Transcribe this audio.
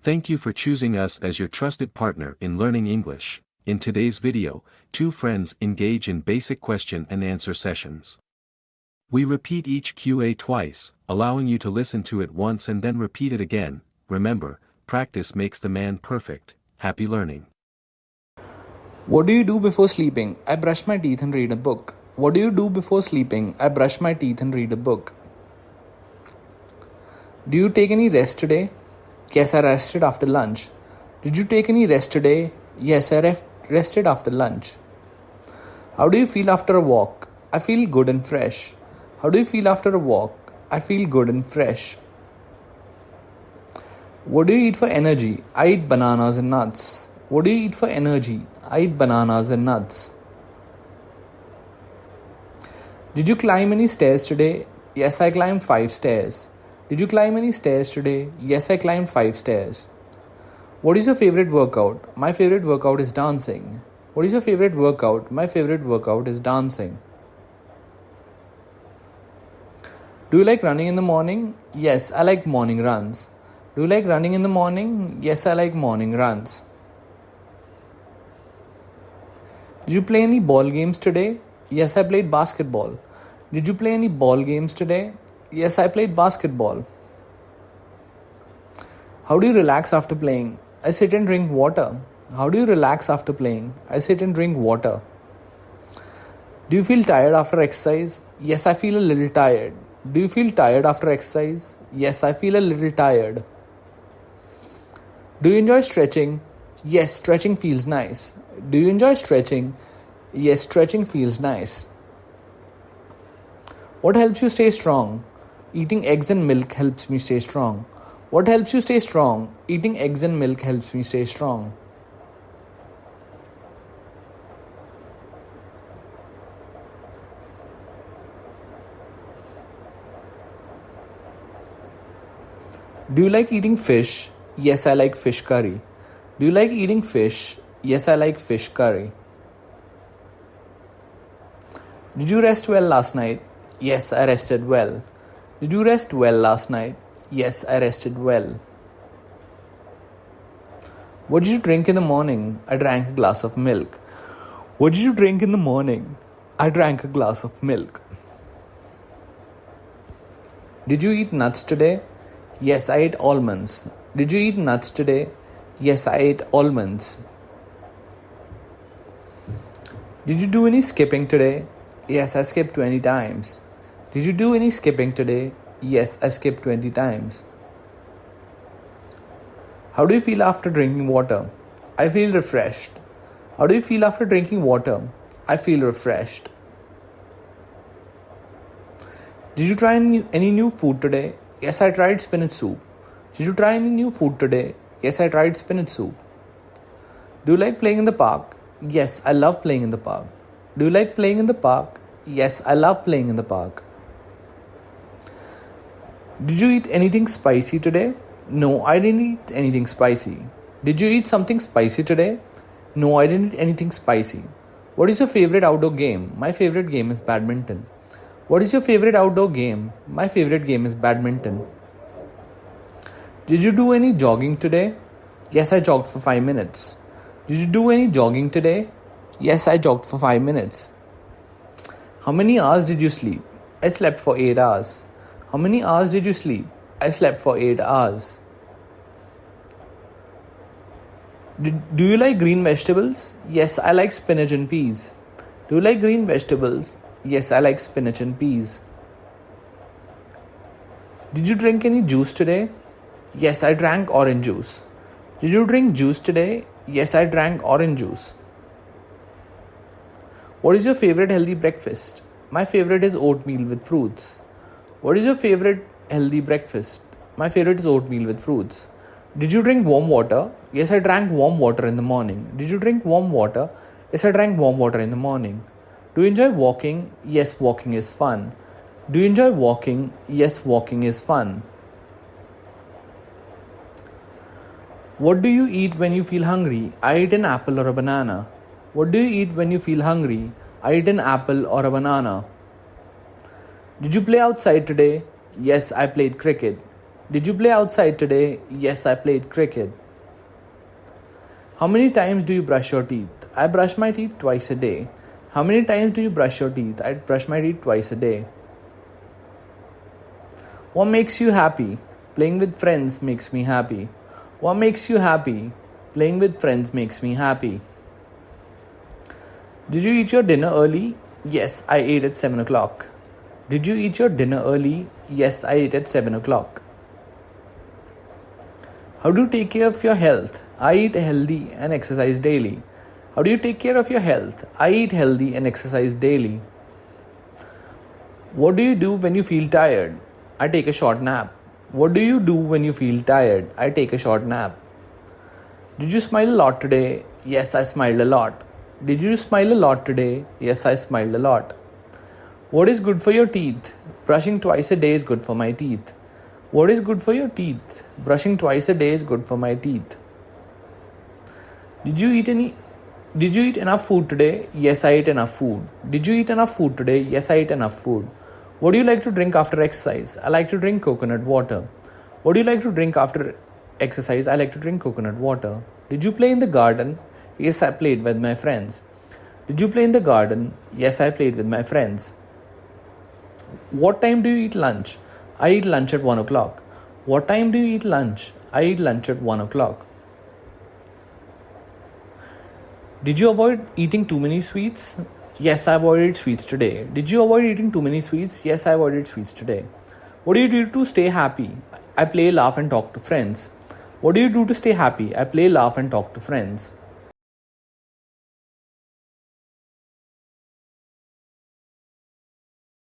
Thank you for choosing us as your trusted partner in learning English. In today's video, two friends engage in basic question and answer sessions. We repeat each QA twice, allowing you to listen to it once and then repeat it again. Remember, practice makes the man perfect. Happy learning. What do you do before sleeping? I brush my teeth and read a book. What do you do before sleeping? I brush my teeth and read a book. Do you take any rest today? Yes, I rested after lunch. Did you take any rest today? Yes, I rested after lunch. How do you feel after a walk? I feel good and fresh. How do you feel after a walk? I feel good and fresh. What do you eat for energy? I eat bananas and nuts. What do you eat for energy? I eat bananas and nuts. Did you climb any stairs today? Yes, I climbed 5 stairs. Did you climb any stairs today? Yes, I climbed 5 stairs. What is your favorite workout? My favorite workout is dancing. What is your favorite workout? My favorite workout is dancing. Do you like running in the morning? Yes, I like morning runs. Do you like running in the morning? Yes, I like morning runs. Did you play any ball games today? Yes, I played basketball. Did you play any ball games today? Yes, I played basketball. How do you relax after playing? I sit and drink water. How do you relax after playing? I sit and drink water. Do you feel tired after exercise? Yes, I feel a little tired. Do you feel tired after exercise? Yes, I feel a little tired. Do you enjoy stretching? Yes, stretching feels nice. Do you enjoy stretching? Yes, stretching feels nice. What helps you stay strong? Eating eggs and milk helps me stay strong. What helps you stay strong? Eating eggs and milk helps me stay strong. Do you like eating fish? Yes, I like fish curry. Do you like eating fish? Yes, I like fish curry. Did you rest well last night? Yes, I rested well. Did you rest well last night? Yes, I rested well. What did you drink in the morning? I drank a glass of milk. What did you drink in the morning? I drank a glass of milk. Did you eat nuts today? Yes, I ate almonds. Did you eat nuts today? Yes, I ate almonds. Did you do any skipping today? Yes, I skipped 20 times. Did you do any skipping today? Yes, I skipped 20 times. How do you feel after drinking water? I feel refreshed. How do you feel after drinking water? I feel refreshed. Did you try any new food today? Yes, I tried spinach soup. Did you try any new food today? Yes, I tried spinach soup. Do you like playing in the park? Yes, I love playing in the park. Do you like playing in the park? Yes, I love playing in the park. Did you eat anything spicy today? No, I didn't eat anything spicy. Did you eat something spicy today? No, I didn't eat anything spicy. What is your favorite outdoor game? My favorite game is badminton. What is your favorite outdoor game? My favorite game is badminton. Did you do any jogging today? Yes, I jogged for 5 minutes. Did you do any jogging today? Yes, I jogged for 5 minutes. How many hours did you sleep? I slept for 8 hours. How many hours did you sleep? I slept for 8 hours. Do you like green vegetables? Yes, I like spinach and peas. Do you like green vegetables? Yes, I like spinach and peas. Did you drink any juice today? Yes, I drank orange juice. Did you drink juice today? Yes, I drank orange juice. What is your favorite healthy breakfast? My favorite is oatmeal with fruits. What is your favorite healthy breakfast? My favorite is oatmeal with fruits. Did you drink warm water? Yes, I drank warm water in the morning. Did you drink warm water? Yes, I drank warm water in the morning. Do you enjoy walking? Yes, walking is fun. Do you enjoy walking? Yes, walking is fun. What do you eat when you feel hungry? I eat an apple or a banana. What do you eat when you feel hungry? I eat an apple or a banana. Did you play outside today? Yes, I played cricket. Did you play outside today? Yes, I played cricket. How many times do you brush your teeth? I brush my teeth twice a day. How many times do you brush your teeth? I brush my teeth twice a day. What makes you happy? Playing with friends makes me happy. What makes you happy? Playing with friends makes me happy. Did you eat your dinner early? Yes, I ate at 7 o'clock. Did you eat your dinner early? Yes, I ate at 7 o'clock. How do you take care of your health? I eat healthy and exercise daily. How do you take care of your health? I eat healthy and exercise daily. What do you do when you feel tired? I take a short nap. What do you do when you feel tired? I take a short nap. Did you smile a lot today? Yes, I smiled a lot. Did you smile a lot today? Yes, I smiled a lot. What is good for your teeth? Brushing twice a day is good for my teeth. What is good for your teeth? Brushing twice a day is good for my teeth. Did you eat enough food today? Yes, I ate enough food. Did you eat enough food today? Yes, I ate enough food. What do you like to drink after exercise? I like to drink coconut water. What do you like to drink after exercise? I like to drink coconut water. Did you play in the garden? Yes, I played with my friends. Did you play in the garden? Yes, I played with my friends. What time do you eat lunch? I eat lunch at 1 o'clock. What time do you eat lunch? I eat lunch at 1 o'clock. Did you avoid eating too many sweets? Yes, I avoided sweets today. Did you avoid eating too many sweets? Yes, I avoided sweets today. What do you do to stay happy? I play, laugh, and talk to friends. What do you do to stay happy? I play, laugh, and talk to friends.